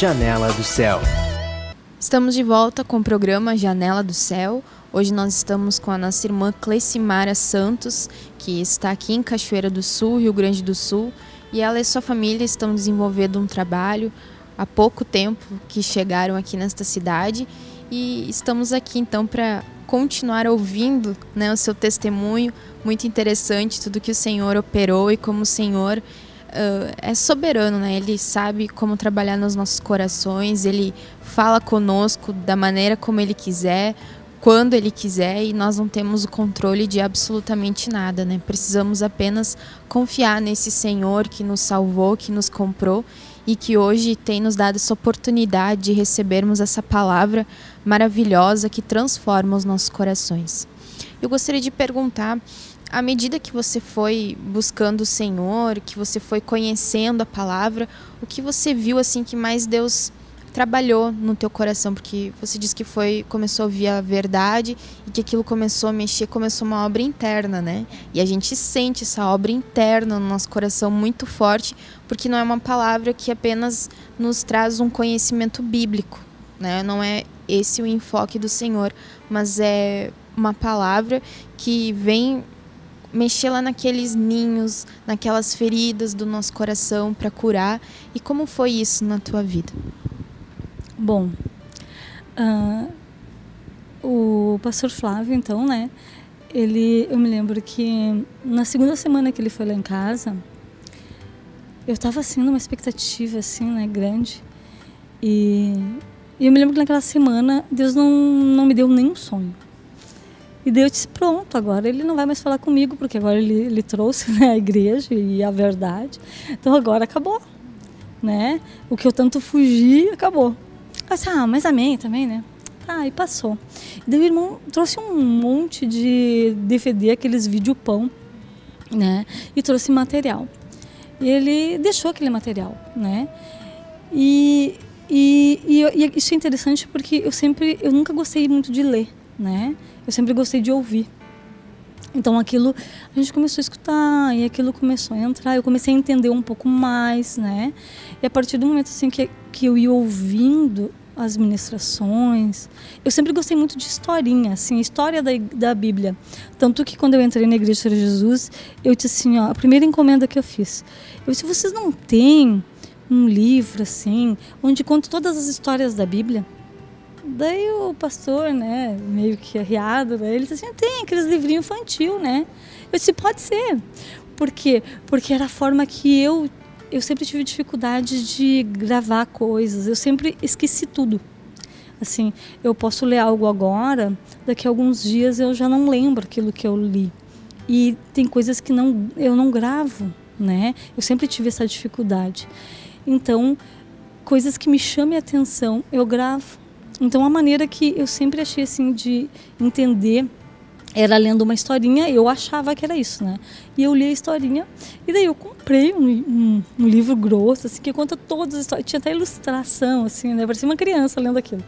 Janela do Céu. Estamos de volta com o programa Janela do Céu. Hoje nós estamos com a nossa irmã Clecimara Santos, que está aqui em Cachoeira do Sul, Rio Grande do Sul, e ela e sua família estão desenvolvendo um trabalho há pouco tempo que chegaram aqui nesta cidade, e estamos aqui então para continuar ouvindo, né, o seu testemunho. Muito interessante tudo que o Senhor operou e como o Senhor é soberano, né? Ele sabe como trabalhar nos nossos corações, Ele fala conosco da maneira como Ele quiser, quando Ele quiser, e nós não temos o controle de absolutamente nada, né? Precisamos apenas confiar nesse Senhor que nos salvou, que nos comprou e que hoje tem nos dado essa oportunidade de recebermos essa palavra maravilhosa que transforma os nossos corações. Eu gostaria de perguntar, à medida que você foi buscando o Senhor, que você foi conhecendo a palavra, o que você viu assim que mais Deus trabalhou no teu coração? Porque você disse que começou a ouvir a verdade e que aquilo começou a mexer, começou uma obra interna, né? E a gente sente essa obra interna no nosso coração muito forte, porque não é uma palavra que apenas nos traz um conhecimento bíblico, né? Não é esse o enfoque do Senhor, mas é uma palavra que vem mexer lá naqueles ninhos, naquelas feridas do nosso coração para curar. E como foi isso na tua vida? Bom, o pastor Flávio, então, né, eu me lembro que na segunda semana que ele foi lá em casa, eu estava assim numa expectativa assim, né, grande, e eu me lembro que naquela semana Deus não me deu nenhum sonho. E daí eu disse, pronto, agora ele não vai mais falar comigo, porque agora ele trouxe, né, a igreja e a verdade. Então agora acabou, né? O que eu tanto fugi, acabou. Eu disse, mas amém também, né? E passou. E daí o irmão trouxe um monte de DVD, aqueles videopão, né? E trouxe material. E ele deixou aquele material, né? E isso é interessante porque eu nunca gostei muito de ler, né? Eu sempre gostei de ouvir. Então aquilo, a gente começou a escutar e aquilo começou a entrar, eu comecei a entender um pouco mais, né? E a partir do momento assim que eu ia ouvindo as ministrações, eu sempre gostei muito de historinha, assim, história da Bíblia. Tanto que quando eu entrei na Igreja de Jesus, eu disse assim, a primeira encomenda que eu fiz, eu disse, vocês não têm um livro assim, onde conta todas as histórias da Bíblia? Daí o pastor, né, meio que arriado, né, ele disse assim, tem aqueles livrinhos infantil, né? Eu disse, pode ser. Por quê? Porque era a forma que eu sempre tive dificuldade de gravar coisas, eu sempre esqueci tudo. Assim, eu posso ler algo agora, daqui a alguns dias eu já não lembro aquilo que eu li. E tem coisas que eu não gravo, né? Eu sempre tive essa dificuldade. Então, coisas que me chamem a atenção, eu gravo. Então, a maneira que eu sempre achei assim de entender era lendo uma historinha, eu achava que era isso, né? E eu li a historinha, e daí eu comprei um livro grosso, assim, que conta todas as histórias. Tinha até ilustração, assim, né? Parecia uma criança lendo aquilo.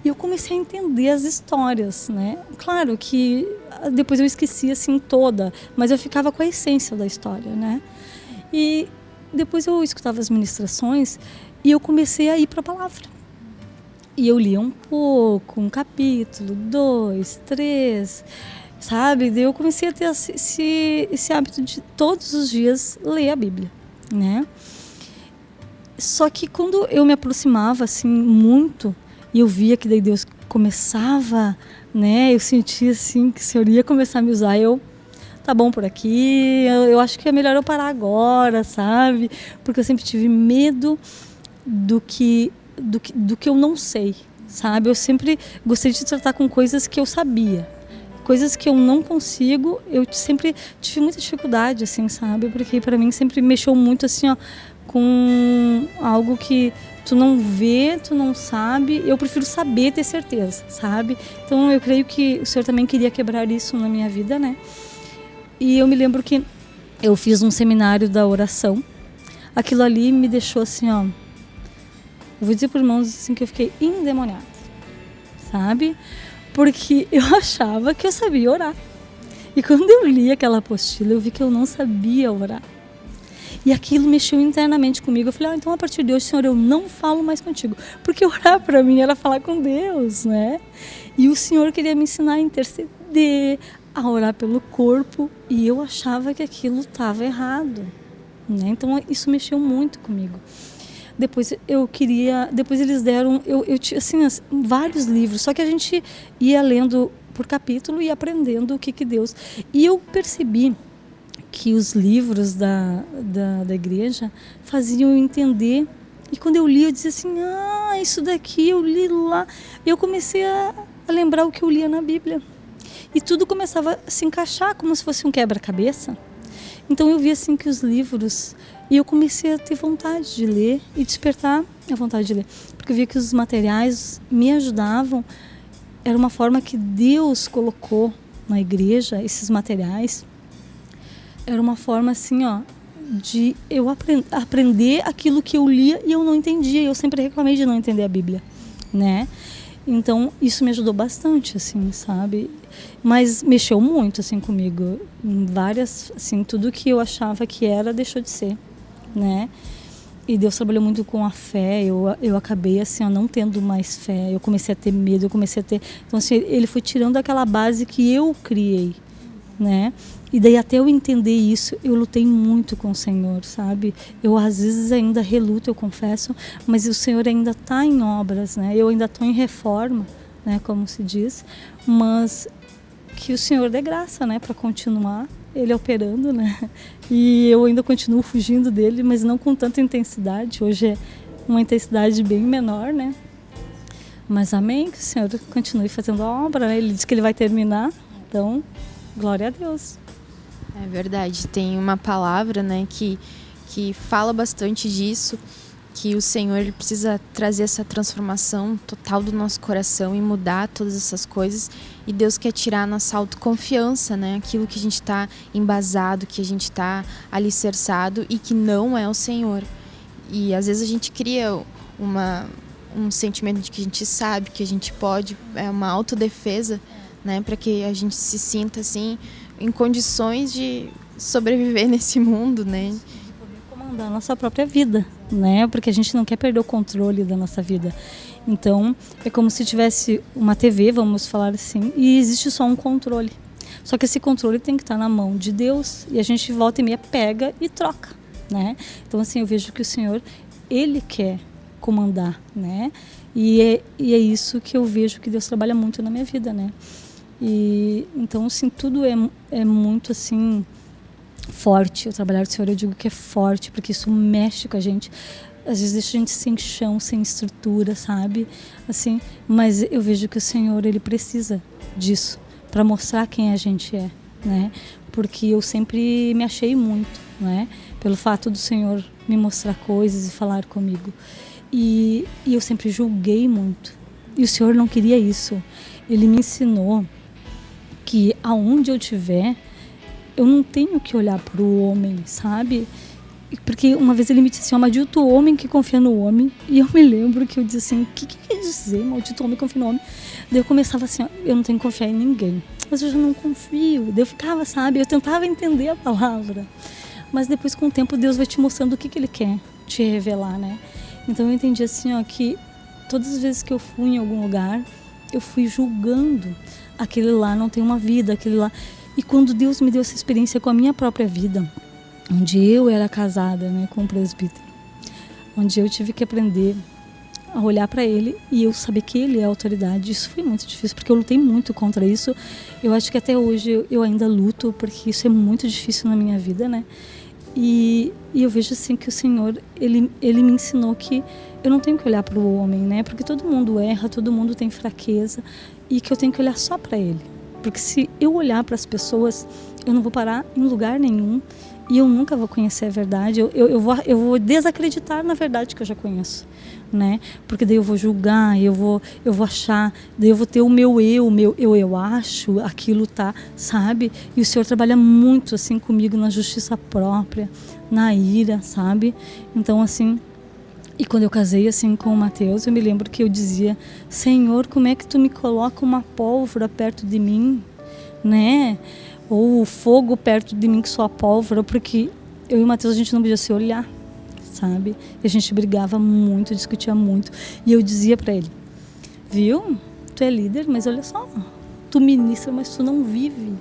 E eu comecei a entender as histórias, né? Claro que depois eu esqueci, assim, toda, mas eu ficava com a essência da história, né? E depois eu escutava as ministrações e eu comecei a ir para a palavra. E eu lia um pouco, um capítulo, 2, 3, sabe? Daí eu comecei a ter esse hábito de todos os dias ler a Bíblia, né? Só que quando eu me aproximava assim muito e eu via que daí Deus começava, né? Eu sentia assim que o Senhor ia começar a me usar, tá bom por aqui, eu acho que é melhor eu parar agora, sabe? Porque eu sempre tive medo do que eu não sei, sabe? Eu sempre gostei de tratar com coisas que eu sabia. Coisas que eu não consigo, eu sempre tive muita dificuldade, assim, sabe? Porque para mim sempre mexeu muito, assim, ó, com algo que tu não vê, tu não sabe. Eu prefiro saber, ter certeza, sabe? Então eu creio que o Senhor também queria quebrar isso na minha vida, né? E eu me lembro que eu fiz um seminário da oração. Aquilo ali me deixou assim, ó, eu vou dizer por irmãos assim que eu fiquei endemoniada, sabe? Porque eu achava que eu sabia orar. E quando eu li aquela apostila, eu vi que eu não sabia orar. E aquilo mexeu internamente comigo. Eu falei, então a partir de hoje, Senhor, eu não falo mais contigo. Porque orar para mim era falar com Deus, né? E o Senhor queria me ensinar a interceder, a orar pelo corpo. E eu achava que aquilo estava errado, né? Então isso mexeu muito comigo. Depois eles deram, eu tinha assim, vários livros, só que a gente ia lendo por capítulo e aprendendo o que Deus... E eu percebi que os livros da igreja faziam eu entender, e quando eu li eu dizia assim, isso daqui eu li lá, eu comecei a lembrar o que eu lia na Bíblia, e tudo começava a se encaixar como se fosse um quebra-cabeça. Então eu vi assim que os livros, e eu comecei a ter vontade de ler e despertar a vontade de ler, porque eu via que os materiais me ajudavam. Era uma forma que Deus colocou na igreja, esses materiais. Era uma forma assim, de eu aprender aquilo que eu lia e eu não entendia. Eu sempre reclamei de não entender a Bíblia, né? Então, isso me ajudou bastante, assim, sabe? Mas mexeu muito, assim, comigo. Em várias, assim, tudo que eu achava que era, deixou de ser, né? E Deus trabalhou muito com a fé. Eu acabei, assim, não tendo mais fé. Eu comecei a ter medo, eu comecei a ter... Então, assim, Ele foi tirando aquela base que eu criei, né? E daí até eu entender isso, eu lutei muito com o Senhor, sabe? Eu às vezes ainda reluto, eu confesso, mas o Senhor ainda está em obras, né? Eu ainda estou em reforma, né? Como se diz, mas que o Senhor dê graça, né? Para continuar Ele operando, né? E eu ainda continuo fugindo dele, mas não com tanta intensidade. Hoje é uma intensidade bem menor, né? Mas amém, que o Senhor continue fazendo a obra, né? Ele diz que Ele vai terminar, então... Glória a Deus. É verdade, tem uma palavra, né, que fala bastante disso, que o Senhor ele precisa trazer essa transformação total do nosso coração e mudar todas essas coisas, e Deus quer tirar a nossa autoconfiança, né, aquilo que a gente está embasado, que a gente está alicerçado e que não é o Senhor. E às vezes a gente cria um sentimento de que a gente sabe, que a gente pode, é uma autodefesa, né, para que a gente se sinta assim em condições de sobreviver nesse mundo, né? De poder comandar a nossa própria vida, né? Porque a gente não quer perder o controle da nossa vida. Então, é como se tivesse uma TV, vamos falar assim, e existe só um controle. Só que esse controle tem que estar na mão de Deus, e a gente volta e meia pega e troca, né? Então, assim, eu vejo que o Senhor, Ele quer comandar, né? E é isso que eu vejo que Deus trabalha muito na minha vida, né? E então, assim, tudo é muito, assim, forte. O trabalhar do Senhor, eu digo que é forte, porque isso mexe com a gente. Às vezes deixa a gente sem chão, sem estrutura, sabe? Assim, mas eu vejo que o Senhor, Ele precisa disso para mostrar quem a gente é, né? Porque eu sempre me achei muito, né? Pelo fato do Senhor me mostrar coisas e falar comigo. E eu sempre julguei muito. E o Senhor não queria isso. Ele me ensinou que aonde eu estiver, eu não tenho que olhar para o homem, sabe? Porque uma vez ele me disse assim, maldito homem que confia no homem. E eu me lembro que eu disse assim, o que quer dizer, maldito homem que confia no homem? Daí eu começava assim, eu não tenho que confiar em ninguém. Mas eu já não confio. Daí eu ficava, sabe? Eu tentava entender a palavra. Mas depois, com o tempo, Deus vai te mostrando o que Ele quer te revelar, né? Então eu entendi assim, que todas as vezes que eu fui em algum lugar, eu fui julgando. Aquele lá não tem uma vida, aquele lá... E quando Deus me deu essa experiência com a minha própria vida, onde eu era casada, né, com um presbítero, onde eu tive que aprender a olhar para ele e eu saber que ele é a autoridade, isso foi muito difícil, porque eu lutei muito contra isso. Eu acho que até hoje eu ainda luto, porque isso é muito difícil na minha vida, né? E eu vejo assim que o Senhor, ele me ensinou que eu não tenho que olhar para o homem, né? Porque todo mundo erra, todo mundo tem fraqueza, e que eu tenho que olhar só para Ele. Porque se eu olhar para as pessoas, eu não vou parar em lugar nenhum e eu nunca vou conhecer a verdade. Eu vou desacreditar na verdade que eu já conheço, né? Porque daí eu vou julgar, eu vou achar, daí eu vou ter o meu eu acho, aquilo tá, sabe? E o Senhor trabalha muito assim comigo na justiça própria, na ira, sabe? Então, assim... E quando eu casei assim com o Mateus, eu me lembro que eu dizia, Senhor, como é que tu me coloca uma pólvora perto de mim, né? Ou o fogo perto de mim que sou a pólvora, porque eu e o Matheus, a gente não podia se olhar, sabe? E a gente brigava muito, discutia muito. E eu dizia para ele, viu? Tu é líder, mas olha só, tu ministra, mas tu não vive.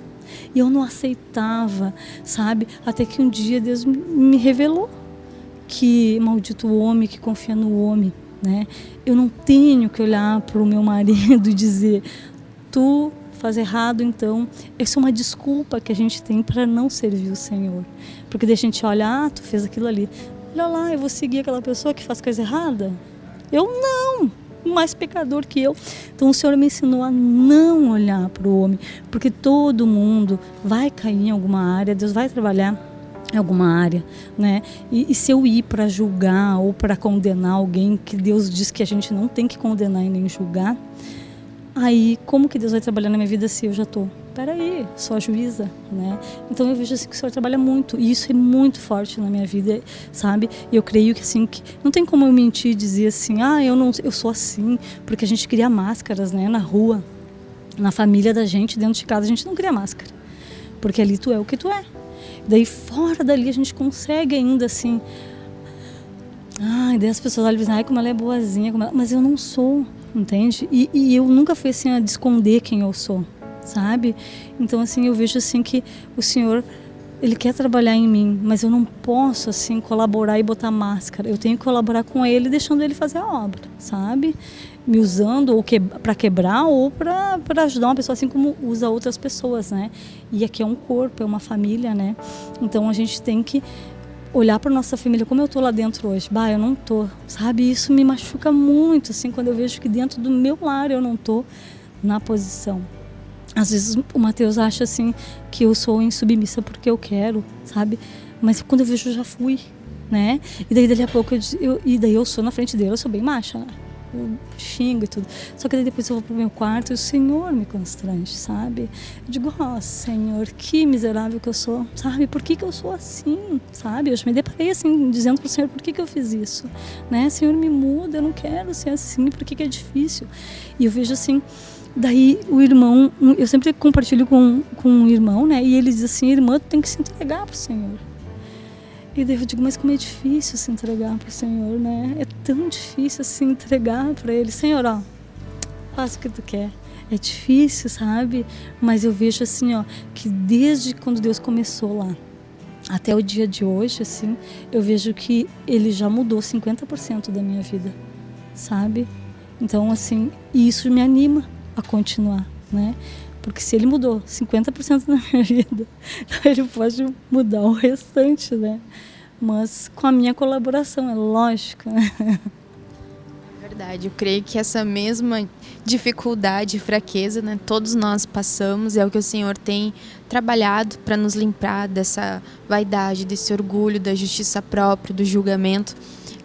E eu não aceitava, sabe? Até que um dia Deus me revelou que maldito o homem que confia no homem, né? Eu não tenho que olhar para o meu marido e dizer, tu faz errado, então essa é uma desculpa que a gente tem para não servir o Senhor, porque daí a gente olha, tu fez aquilo ali, olha lá, eu vou seguir aquela pessoa que faz coisa errada? Eu não, mais pecador que eu. Então o Senhor me ensinou a não olhar para o homem, porque todo mundo vai cair em alguma área, Deus vai trabalhar em alguma área, né? E se eu ir para julgar ou para condenar alguém, que Deus diz que a gente não tem que condenar e nem julgar, aí como que Deus vai trabalhar na minha vida se eu já estou? Peraí, sou a juíza, né? Então eu vejo assim que o Senhor trabalha muito, e isso é muito forte na minha vida, sabe? E eu creio que assim, que não tem como eu mentir e dizer assim, eu sou assim, porque a gente cria máscaras, né? Na rua, na família da gente, dentro de casa, a gente não cria máscara, porque ali tu é o que tu é. Daí fora dali a gente consegue ainda assim, daí as pessoas olham e dizem, como ela é boazinha, mas eu não sou, entende? E eu nunca fui assim a de esconder quem eu sou, sabe? Então assim, eu vejo assim que o Senhor, Ele quer trabalhar em mim, mas eu não posso assim colaborar e botar máscara. Eu tenho que colaborar com Ele, deixando Ele fazer a obra, sabe? Me usando ou para quebrar ou para ajudar uma pessoa, assim como usa outras pessoas, né? E aqui é um corpo, é uma família, né? Então a gente tem que olhar para nossa família, como eu tô lá dentro hoje. Eu não tô, sabe? Isso me machuca muito, assim, quando eu vejo que dentro do meu lar eu não tô na posição. Às vezes o Matheus acha assim que eu sou insubmissa porque eu quero, sabe? Mas quando eu vejo eu já fui, né? E daí dali a pouco eu sou na frente dele, eu sou bem macha, né? Eu xingo e tudo. Só que daí depois eu vou pro meu quarto e o Senhor me constrange, sabe? Eu digo, Senhor, que miserável que eu sou, sabe? Por que eu sou assim, sabe? Eu já me deparei assim, dizendo pro Senhor, por que eu fiz isso? Né? Senhor, me muda, eu não quero ser assim, por que é difícil? E eu vejo assim, daí o irmão, eu sempre compartilho com um irmão, né? E ele diz assim, irmã, tu tem que se entregar pro Senhor. E daí eu digo, mas como é difícil se entregar para o Senhor, né? É tão difícil se entregar para Ele. Senhor, faz o que tu quer. É difícil, sabe? Mas eu vejo assim, que desde quando Deus começou lá, até o dia de hoje, assim, eu vejo que Ele já mudou 50% da minha vida, sabe? Então, assim, isso me anima a continuar, né? Porque se Ele mudou 50% da minha vida, Ele pode mudar o restante, né? Mas com a minha colaboração, é lógico, né? Verdade, eu creio que essa mesma dificuldade e fraqueza, né, todos nós passamos, é o que o Senhor tem trabalhado para nos limpar dessa vaidade, desse orgulho, da justiça própria, do julgamento,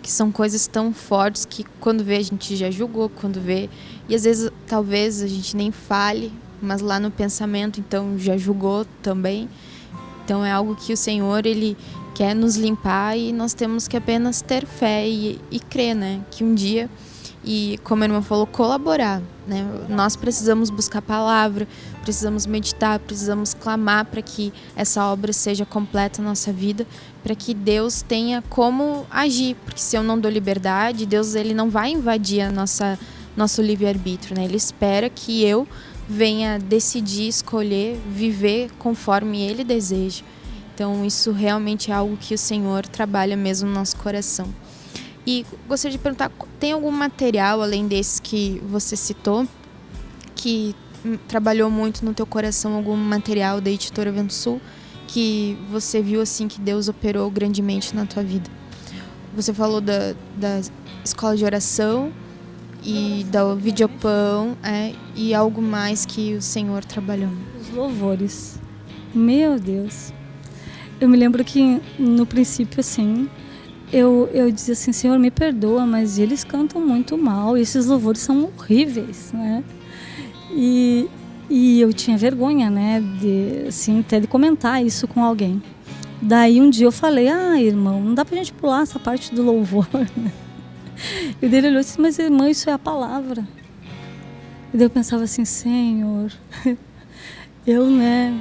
que são coisas tão fortes que quando vê a gente já julgou, quando vê, e às vezes talvez a gente nem fale, mas lá no pensamento, então, já julgou também. Então, é algo que o Senhor, Ele quer nos limpar e nós temos que apenas ter fé e crer, né? Que um dia, e como a irmã falou, colaborar, né? Nós precisamos buscar a palavra, precisamos meditar, precisamos clamar para que essa obra seja completa na nossa vida, para que Deus tenha como agir. Porque se eu não dou liberdade, Deus, Ele não vai invadir nosso livre-arbítrio, né? Ele espera que eu venha decidir, escolher, viver conforme Ele deseja. Então, isso realmente é algo que o Senhor trabalha mesmo no nosso coração. E gostaria de perguntar, tem algum material, além desses que você citou, que trabalhou muito no teu coração, algum material da Editora Vento Sul, que você viu assim que Deus operou grandemente na tua vida? Você falou da escola de oração, e da Videopão, e algo mais que o Senhor trabalhou. Os louvores. Meu Deus. Eu me lembro que no princípio, assim, eu dizia assim, Senhor, me perdoa, mas eles cantam muito mal, e esses louvores são horríveis, né? E eu tinha vergonha, né, de, assim, até de comentar isso com alguém. Daí um dia eu falei, irmão, não dá pra gente pular essa parte do louvor, né? E daí ele olhou e disse, mas irmã, isso é a palavra. E daí eu pensava assim, Senhor, eu, né,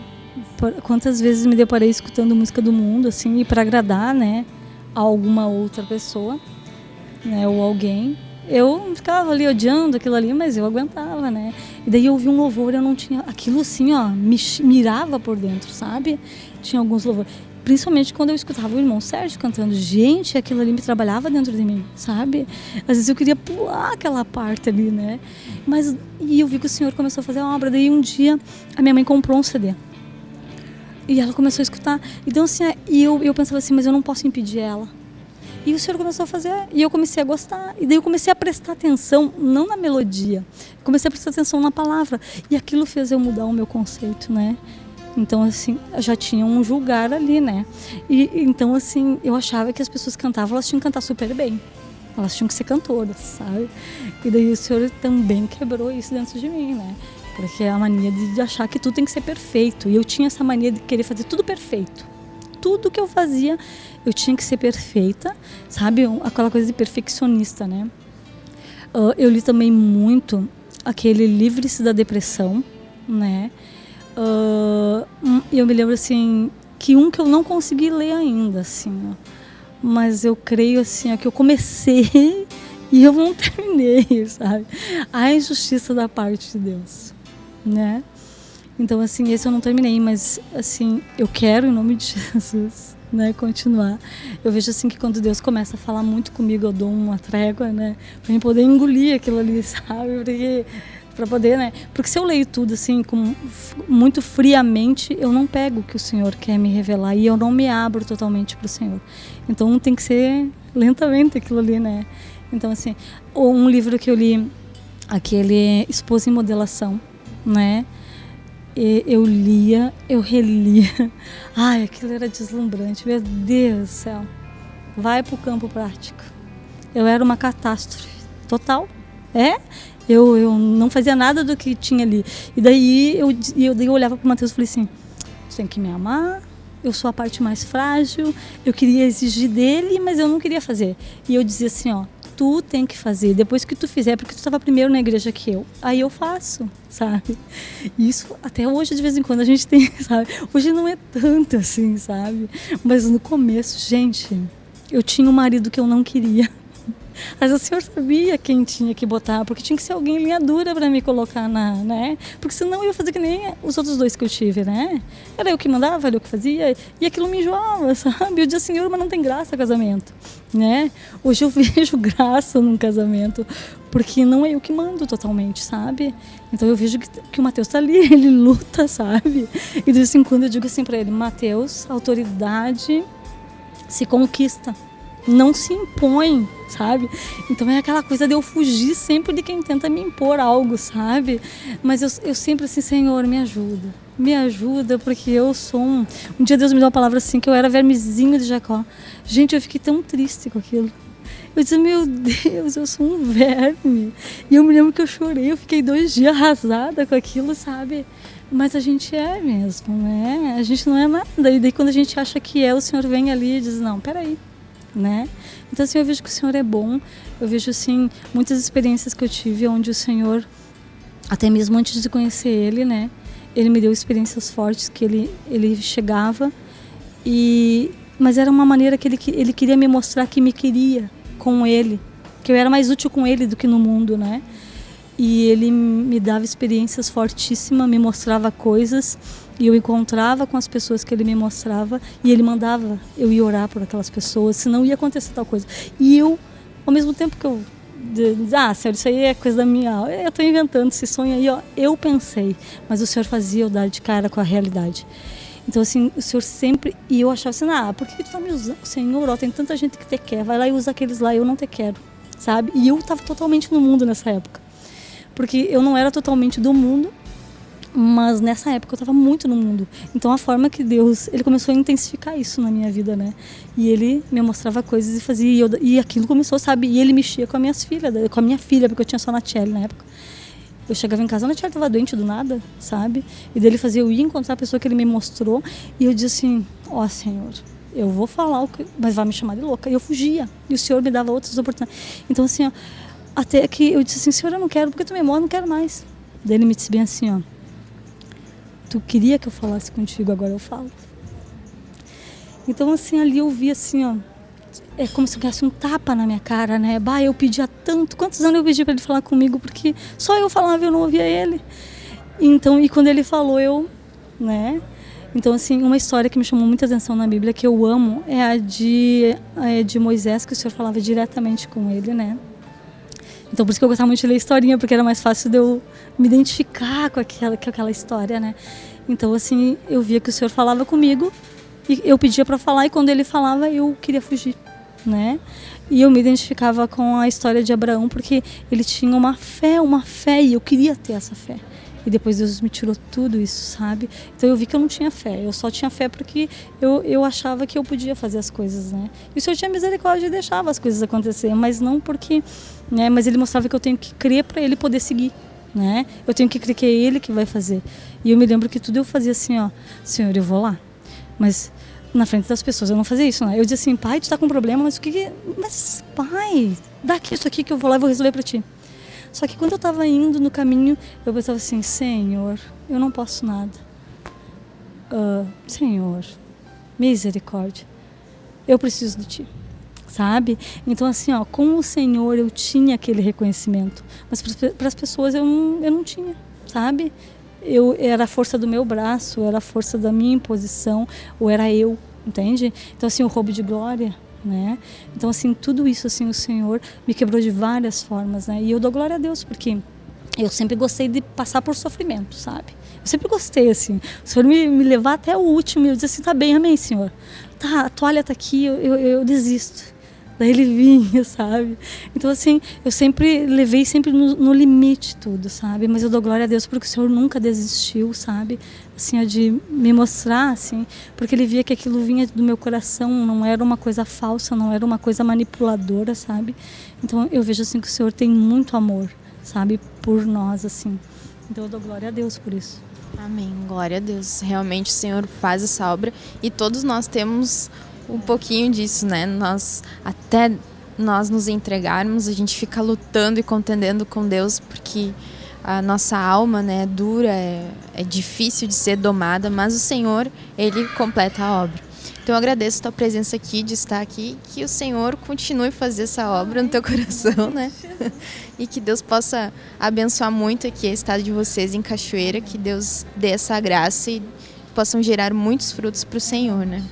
Quantas vezes me deparei escutando música do mundo, assim, e para agradar, né, a alguma outra pessoa, né, ou alguém. Eu ficava ali odiando aquilo ali, mas eu aguentava, né? E daí eu ouvi um louvor, eu não tinha... Aquilo assim, ó, me mirava por dentro, sabe? Tinha alguns louvores. Principalmente quando eu escutava o irmão Sérgio cantando. Gente, aquilo ali me trabalhava dentro de mim, sabe? Às vezes eu queria pular aquela parte ali, né? E eu vi que o Senhor começou a fazer a obra. Daí um dia, a minha mãe comprou um CD. E ela começou a escutar. Então assim, e eu pensava assim, mas eu não posso impedir ela. E o Senhor começou a fazer, e eu comecei a gostar. E daí eu comecei a prestar atenção, não na melodia, comecei a prestar atenção na palavra. E aquilo fez eu mudar o meu conceito, né? Então, assim, já tinha um julgar ali, né? E então, assim, eu achava que as pessoas que cantavam, elas tinham que cantar super bem. Elas tinham que ser cantoras, sabe? E daí o Senhor também quebrou isso dentro de mim, né? Porque é a mania de achar que tudo tem que ser perfeito. E eu tinha essa mania de querer fazer tudo perfeito. Tudo que eu fazia, eu tinha que ser perfeita, sabe? Aquela coisa de perfeccionista, né? Eu li também muito aquele Livre-se da Depressão, né? Eu me lembro, assim, que eu não consegui ler ainda, assim, ó. Mas eu creio, assim, ó, que eu comecei e eu não terminei, sabe? A injustiça da parte de Deus, né? Então, assim, esse eu não terminei, mas, assim, eu quero, em nome de Jesus, né, continuar. Eu vejo, assim, que quando Deus começa a falar muito comigo, eu dou uma trégua, né, pra eu poder engolir aquilo ali, sabe? Porque, pra poder, né? Porque se eu leio tudo, assim, muito friamente, eu não pego o que o Senhor quer me revelar e eu não me abro totalmente pro Senhor. Então, tem que ser lentamente aquilo ali, né? Então, assim, um livro que eu li, aquele Esposa em Modelação, né? Eu lia, eu relia. Ai, aquilo era deslumbrante. Meu Deus do céu. Vai pro campo prático. Eu era uma catástrofe total. Eu não fazia nada do que tinha ali. E daí eu olhava pro Mateus e falei assim, você tem que me amar, eu sou a parte mais frágil, eu queria exigir dele, mas eu não queria fazer. E eu dizia assim, ó, tu tem que fazer, depois que tu fizer, porque tu estava primeiro na igreja que eu, aí eu faço, sabe? E isso até hoje de vez em quando a gente tem, sabe? Hoje não é tanto assim, sabe? Mas no começo, gente, eu tinha um marido que eu não queria. Mas o Senhor sabia quem tinha que botar, porque tinha que ser alguém linha dura para me colocar né? Porque senão eu ia fazer que nem os outros dois que eu tive, né? Era eu que mandava, era eu que fazia, e aquilo me enjoava, sabe? Eu dizia, Senhor, mas não tem graça casamento, né? Hoje eu vejo graça num casamento, porque não é eu que mando totalmente, sabe? Então eu vejo que o Mateus tá ali, ele luta, sabe? E de vez em quando eu digo assim para ele, Mateus, autoridade se conquista, não se impõe, sabe? Então é aquela coisa de eu fugir sempre de quem tenta me impor algo, sabe? Mas eu sempre assim, Senhor, me ajuda, porque eu sou um dia Deus me deu uma palavra assim, que eu era vermezinho de Jacó. Gente, eu fiquei tão triste com aquilo. Eu disse, meu Deus, eu sou um verme. E eu me lembro que eu chorei, eu fiquei 2 dias arrasada com aquilo, sabe? Mas a gente é mesmo, né? A gente não é nada. E daí quando a gente acha que é, o Senhor vem ali e diz, não, peraí. Né? Então assim, eu vejo que o Senhor é bom, eu vejo assim, muitas experiências que eu tive onde o Senhor, até mesmo antes de conhecer Ele, né, Ele me deu experiências fortes que Ele chegava, mas era uma maneira que ele queria me mostrar que me queria com Ele, que eu era mais útil com Ele do que no mundo, né? E Ele me dava experiências fortíssimas, me mostrava coisas, e eu encontrava com as pessoas que Ele me mostrava, e Ele mandava eu ir orar por aquelas pessoas, senão ia acontecer tal coisa. E eu, ao mesmo tempo que eu Senhor, isso aí é coisa da minha alma, eu estou inventando esse sonho aí, ó. Eu pensei, mas o Senhor fazia eu dar de cara com a realidade. Então assim, o Senhor sempre, e eu achava assim, por que tu tá me usando? Senhor, ó, tem tanta gente que te quer, vai lá e usa aqueles lá, eu não te quero, sabe? E eu estava totalmente no mundo nessa época. Porque eu não era totalmente do mundo, mas nessa época eu estava muito no mundo. Então a forma que Deus, Ele começou a intensificar isso na minha vida, né? E Ele me mostrava coisas e fazia, e aquilo começou, sabe? E Ele mexia com as minhas filhas, com a minha filha, porque eu tinha só a Natchelle na época. Eu chegava em casa, a Natchelle estava doente do nada, sabe? E daí Ele fazia eu ir encontrar a pessoa que Ele me mostrou, e eu dizia assim, ó Senhor, eu vou falar, mas vai me chamar de louca. E eu fugia, e o Senhor me dava outras oportunidades. Então assim, ó, até que eu disse assim, Senhor, eu não quero, porque tu me mora, eu não quero mais. Daí Ele me disse bem assim, ó, tu queria que eu falasse contigo, agora eu falo. Então, assim, ali eu vi assim, ó, é como se eu ganhasse um tapa na minha cara, né? Bah, eu pedia tanto, quantos anos eu pedi para ele falar comigo, porque só eu falava, eu não ouvia ele. Então, e quando ele falou, né? Então, assim, uma história que me chamou muita atenção na Bíblia, que eu amo, é a de Moisés, que o Senhor falava diretamente com ele, né? Então, por isso que eu gostava muito de ler historinha, porque era mais fácil de eu me identificar com aquela história, né? Então, assim, eu via que o Senhor falava comigo, e eu pedia para falar, e quando ele falava, eu queria fugir, né? E eu me identificava com a história de Abraão, porque ele tinha uma fé, e eu queria ter essa fé. E depois Deus me tirou tudo isso, sabe? Então eu vi que eu não tinha fé. Eu só tinha fé porque eu achava que eu podia fazer as coisas, né? E o Senhor tinha misericórdia e deixava as coisas acontecer, mas não porque... né? Mas Ele mostrava que eu tenho que crer para Ele poder seguir, né? Eu tenho que crer que é Ele que vai fazer. E eu me lembro que tudo eu fazia assim, ó... Senhor, eu vou lá. Mas na frente das pessoas eu não fazia isso, né? Eu dizia assim, pai, tu tá com problema, mas o que... Mas, pai, dá aqui isso aqui que eu vou lá e vou resolver para ti. Só que quando eu estava indo no caminho, eu pensava assim, Senhor, eu não posso nada. Senhor, misericórdia, eu preciso de Ti, sabe? Então assim, ó, com o Senhor eu tinha aquele reconhecimento, mas para as pessoas eu não tinha, sabe? Era a força do meu braço, era a força da minha imposição, ou era eu, entende? Então assim, o roubo de glória... né? Então assim, tudo isso assim, o Senhor me quebrou de várias formas, né? E eu dou glória a Deus porque eu sempre gostei de passar por sofrimento, sabe? Eu sempre gostei assim, o Senhor me levar até o último e eu dizia assim, tá bem, amém, Senhor, tá, a toalha tá aqui, eu desisto. Daí ele vinha, sabe? Então assim, eu sempre levei sempre no limite tudo, sabe? Mas eu dou glória a Deus porque o Senhor nunca desistiu, sabe? Assim, de me mostrar, assim, porque ele via que aquilo vinha do meu coração, não era uma coisa falsa, não era uma coisa manipuladora, sabe? Então eu vejo assim que o Senhor tem muito amor, sabe? Por nós, assim. Então eu dou glória a Deus por isso. Amém, glória a Deus. Realmente o Senhor faz essa obra e todos nós temos um pouquinho disso, né? Até nós nos entregarmos, a gente fica lutando e contendendo com Deus, porque a nossa alma, né, é dura, é difícil de ser domada, mas o Senhor, Ele completa a obra. Então eu agradeço a tua presença aqui, de estar aqui, que o Senhor continue a fazer essa obra no teu coração, né? E que Deus possa abençoar muito aqui a estada de vocês em Cachoeira, que Deus dê essa graça e possam gerar muitos frutos para o Senhor, né?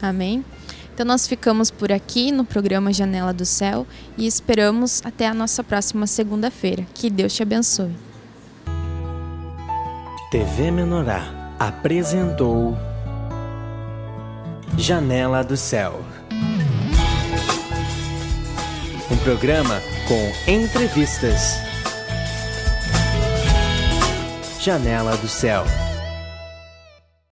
Amém? Então nós ficamos por aqui no programa Janela do Céu e esperamos até a nossa próxima segunda-feira. Que Deus te abençoe. TV Menorá apresentou Janela do Céu. Um programa com entrevistas. Janela do Céu.